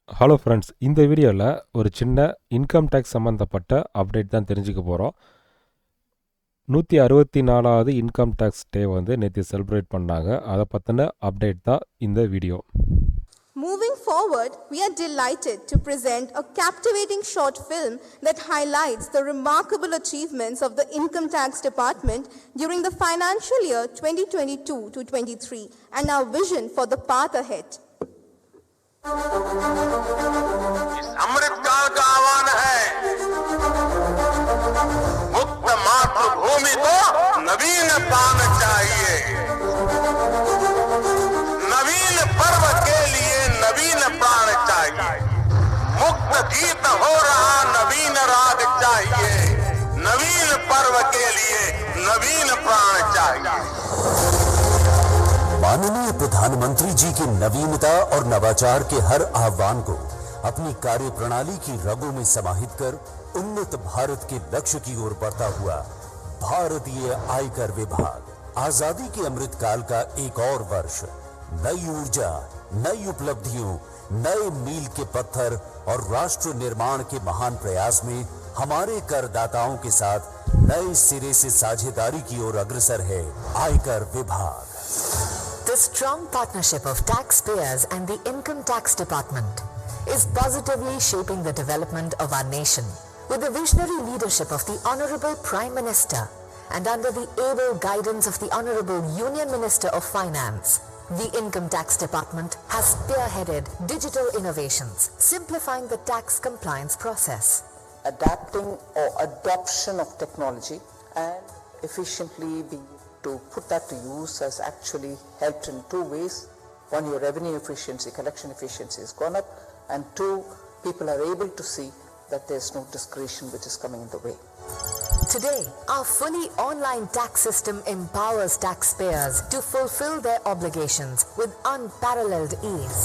Hello friends, இந்த வீடியோவில் ஒரு சின்ன இன்கம் டேக்ஸ் சம்மந்தப்பட்ட அப்டேட் தான் தெரிஞ்சுக்க போகிறோம். 164வது இன்கம் டேக்ஸ் டே வந்து நேற்று செலிப்ரேட் பண்ணாங்க. அதை பற்றின அப்டேட் தான் இந்த video. Moving forward, we are delighted to present a captivating short film that highlights the remarkable achievements of the Income Tax Department during the financial year 2022 to 23 and our vision for the path ahead. इस अमृत काल का आह्वान है, मुक्त मातृभूमि को नवीन प्राण चाहिए। नवीन पर्व के लिए नवीन प्राण चाहिए। मुक्त गीत हो रहा नवीन राग चाहिए। नवीन पर्व के लिए नवीन प्राण चाहिए। माननीय प्रधानमंत्री जी की नवीनता और नवाचार के हर आह्वान को अपनी कार्य प्रणाली की रगों में समाहित कर उन्नत भारत के लक्ष्य की ओर बढ़ता हुआ भारतीय आयकर विभाग आजादी के अमृत काल का एक और वर्ष नई ऊर्जा, नई उपलब्धियों, नए मील के पत्थर और राष्ट्र निर्माण के महान प्रयास में हमारे करदाताओं के साथ नए सिरे से साझेदारी की ओर अग्रसर है आयकर विभाग। The strong partnership of taxpayers and the Income Tax Department is positively shaping the development of our nation. With the visionary leadership of the Honorable Prime Minister and under the able guidance of the Honorable Union Minister of Finance, the Income Tax Department has spearheaded digital innovations, simplifying the tax compliance process. Adapting or adoption of technology and efficiently being to put that to use has actually helped in two ways. One, your revenue efficiency, collection efficiency has gone up, and two, people are able to see that there's no discretion which is coming in the way. Today, our fully online tax system empowers taxpayers to fulfill their obligations with unparalleled ease.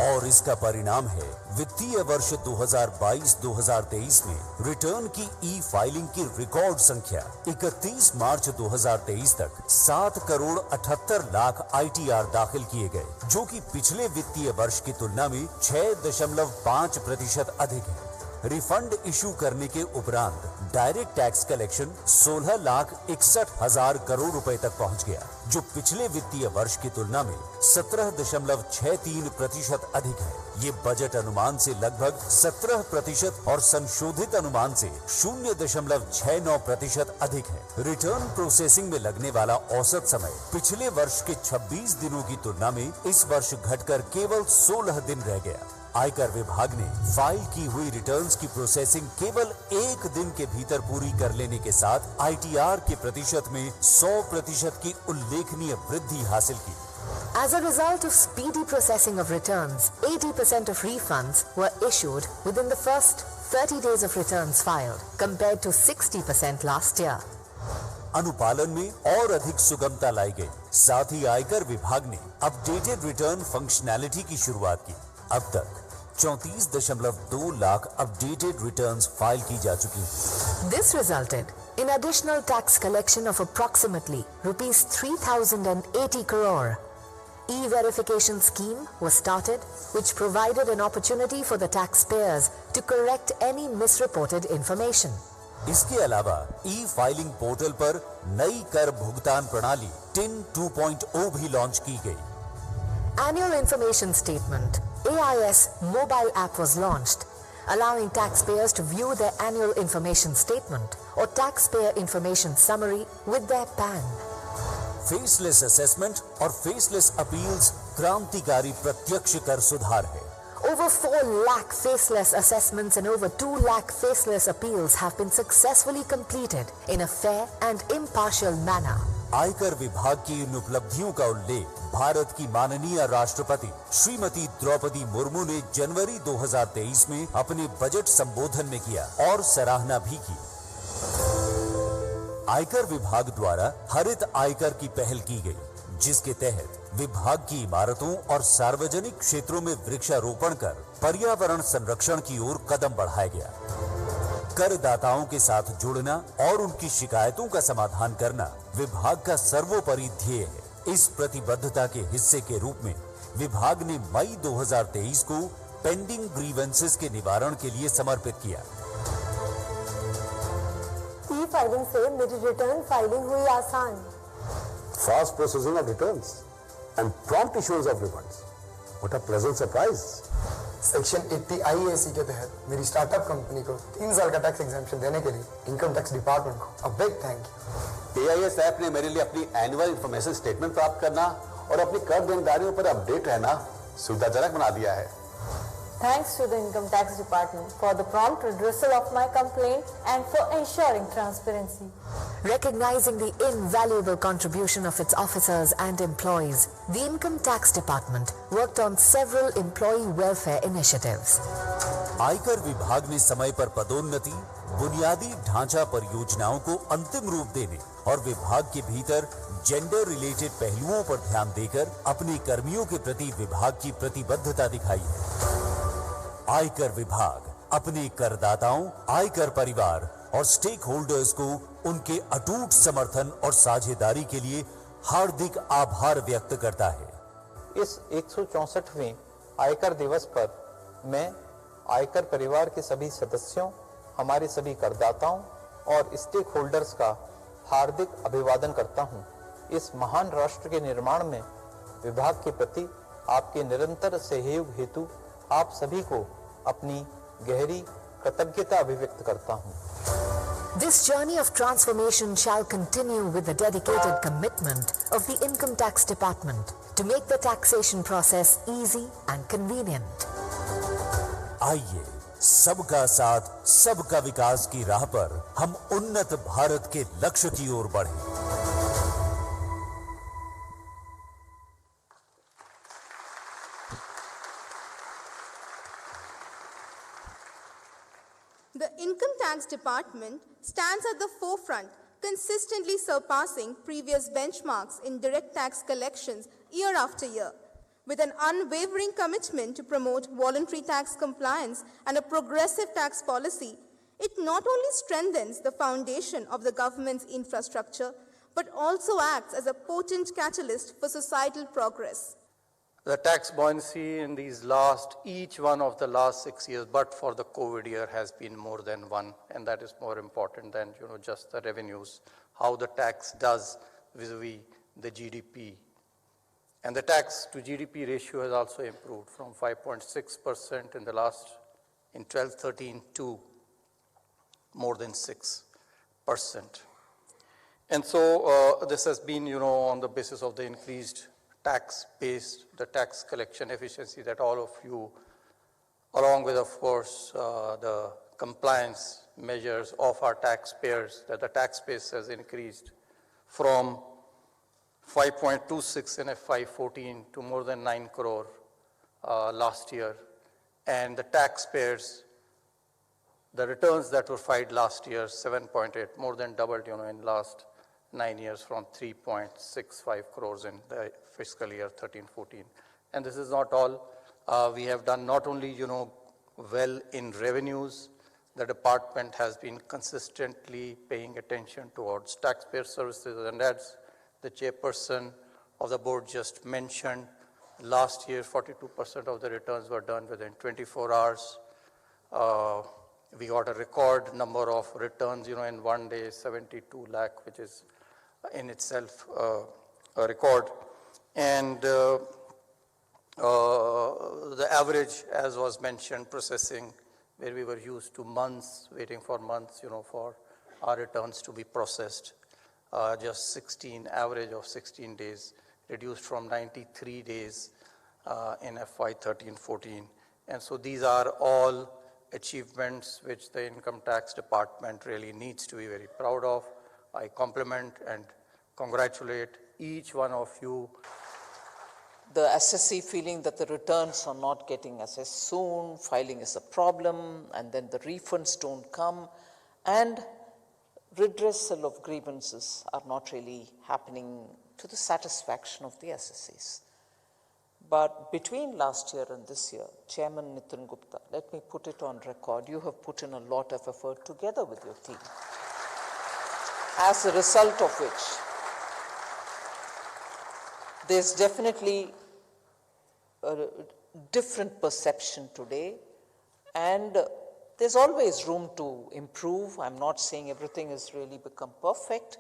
और इसका परिणाम है वित्तीय वर्ष 2022-2023 में return की ई filing की record संख्या 31 मार्च 2023 तक 7 करोड़ 78 लाख ITR दाखिल किए गए, जो कि पिछले वित्तीय वर्ष की तुलना में 6.5% अधिक है। रिफंड इशू करने के उपरांत डायरेक्ट टैक्स कलेक्शन 16 लाख 61 हजार करोड़ रुपए तक पहुंच गया, जो पिछले वित्तीय वर्ष की तुलना में 17.63% अधिक है। ये बजट अनुमान से लगभग 17% और संशोधित अनुमान से 0.69% अधिक है। रिटर्न प्रोसेसिंग में लगने वाला औसत समय पिछले वर्ष के 26 दिनों की तुलना में इस वर्ष घटकर केवल 16 दिन रह गया। आयकर विभाग ने फाइल की हुई रिटर्न्स की प्रोसेसिंग केवल 1 दिन के भीतर पूरी कर लेने के साथ ITR के प्रतिशत में 100% की उल्लेखनीय वृद्धि हासिल की। As a result of speedy processing of returns, 80% of refunds were issued within the first 30 days of returns filed, compared to 60% last year. अनुपालन में और अधिक सुगमता लाई गई। साथ ही आयकर विभाग ने अपडेटेड रिटर्न फंक्शनैलिटी की शुरुआत की। अब तक 34.2 लाख अपडेटेड रिटर्न्स फाइल की जा चुकी हैं। This resulted in additional tax collection of approximately rupees 3,080 crore. E-verification scheme was started, which provided an opportunity for the taxpayers to correct any misreported information. इसके अलावा ई फाइलिंग पोर्टल पर नई कर भुगतान प्रणाली TIN 2.0 भी लॉन्च की गई। Annual Information Statement AIS mobile app was launched, allowing taxpayers to view their annual information statement or taxpayer information summary with their PAN. Faceless assessment और फेसलेस अपील्स क्रांतिकारी प्रत्यक्ष कर सुधार है। Over 4 lakh faceless assessments and over 2 lakh faceless appeals have been successfully completed in a fair and impartial manner. आयकर विभाग की इन उपलब्धियों का उल्लेख भारत की माननीय राष्ट्रपति श्रीमती द्रौपदी मुर्मू ने जनवरी 2023 में अपने बजट संबोधन में किया और सराहना भी की। आयकर विभाग द्वारा हरित आयकर की पहल की गई, जिसके तहत विभाग की इमारतों और सार्वजनिक क्षेत्रों में वृक्षारोपण कर पर्यावरण संरक्षण की ओर कदम बढ़ाया गया। करदाताओं के साथ जुड़ना और उनकी शिकायतों का समाधान करना विभाग का सर्वोपरि ध्येय है। इस प्रतिबद्धता के हिस्से के रूप में विभाग ने मई 2023 को पेंडिंग ग्रीवेंसेस के निवारण के लिए समर्पित किया। ई फाइलिंग से मेरी रिटर्न फाइलिंग हुई आसान। Fast processing of returns and prompt issuance of refunds. What a pleasant surprise. Section 80 IAC के तहत मेरी स्टार्टअप कंपनी को 3 साल का टैक्स एग्जेम्पशन देने के लिए इनकम टैक्स डिपार्टमेंट को a big thank you. AIS app ने मेरे लिए अपनी एनुअल इंफॉर्मेशन स्टेटमेंट प्राप्त करना और अपनी कर देनदारियों पर अपडेट रहना सुविधाजनक बना दिया है। Thanks to the Income Tax Department for the prompt redressal of my complaint and for ensuring transparency. Recognizing the invaluable contribution of its officers and employees, the Income Tax Department worked on several employee welfare initiatives. आयकर विभाग ने समय पर पदोन्नति, बुनियादी ढांचा परियोजनाओं को अंतिम रूप देने और विभाग के भीतर जेंडर रिलेटेड पहलुओं पर ध्यान देकर अपने कर्मियों के प्रति विभाग की प्रतिबद्धता दिखाई है। आयकर विभाग अपने करदाताओं, आयकर परिवार और स्टेक होल्डर्स को उनके अटूट समर्थन और साझेदारी के लिए हार्दिक आभार व्यक्त करता है। इस 164वें आयकर दिवस पर मैं आयकर परिवार के सभी सदस्यों, हमारे सभी करदाताओं और स्टेक होल्डर्स का हार्दिक अभिवादन करता हूं। इस महान राष्ट्र के निर्माण में विभाग के प्रति आपके निरंतर सहयोग हेतु आप सभी को अपनी गहरी कृतज्ञता अभिव्यक्त करता हूं। This journey of transformation shall continue with the dedicated commitment of the Income Tax Department to make the taxation process easy and convenient. आइए सबका साथ, सबका विकास की राह पर हम उन्नत भारत के लक्ष्य की ओर बढ़ें। The Income Tax Department stands at the forefront, consistently surpassing previous benchmarks in direct tax collections year after year. With an unwavering commitment to promote voluntary tax compliance and a progressive tax policy, it not only strengthens the foundation of the government's infrastructure, but also acts as a potent catalyst for societal progress. The tax buoyancy in each one of the last 6 years, but for the COVID year, has been more than one, and that is more important than just the revenues, how the tax does vis-a-vis the GDP. And the tax to GDP ratio has also improved from 5.6% in 12-13 to more than 6%. And so this has been, on the basis of the increased tax base, the tax collection efficiency that all of you, along with, of course, the compliance measures of our taxpayers, that the tax base has increased from 5.26 in FY14 to more than 9 crore last year. And the taxpayers, the returns that were filed last year, 7.8, more than doubled, in last 9 years from 3.65 crores in the fiscal year 13-14. And this is not all. We have done not only, well in revenues, the department has been consistently paying attention towards taxpayer services, and as the chairperson of the board just mentioned, last year 42% of the returns were done within 24 hours. We got a record number of returns, in one day, 72 lakh, which is in itself a record. And the average, as was mentioned, processing, where we were used to months, waiting for months, for our returns to be processed, just average of 16 days, reduced from 93 days in FY 13-14. And so these are all achievements which the Income Tax Department really needs to be very proud of. I compliment and congratulate each one of you. The assessee feeling that the returns are not getting assessed soon, filing is a problem, and then the refunds don't come, and redressal of grievances are not really happening to the satisfaction of the assessees. But between last year and this year, Chairman Nitin Gupta, let me put it on record, you have put in a lot of effort together with your team, as a result of which there's definitely a different perception today, and there's always room to improve. I'm not saying everything has really become perfect,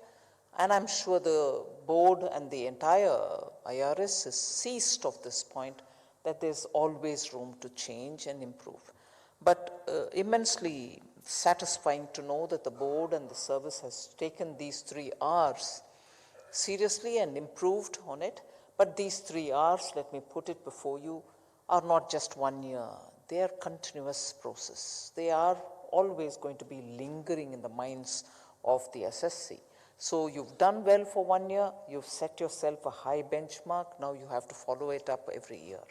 and I'm sure the board and the entire IRS is seized of this point that there's always room to change and improve. But immensely satisfying to know that the board and the service has taken these 3 R's seriously and improved on it. But these 3 R's, let me put it before you, are not just 1 year. They are continuous process. They are always going to be lingering in the minds of the SSC. So you've done well for 1 year, you've set yourself a high benchmark, now you have to follow it up every year.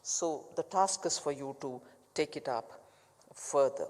So the task is for you to take it up further.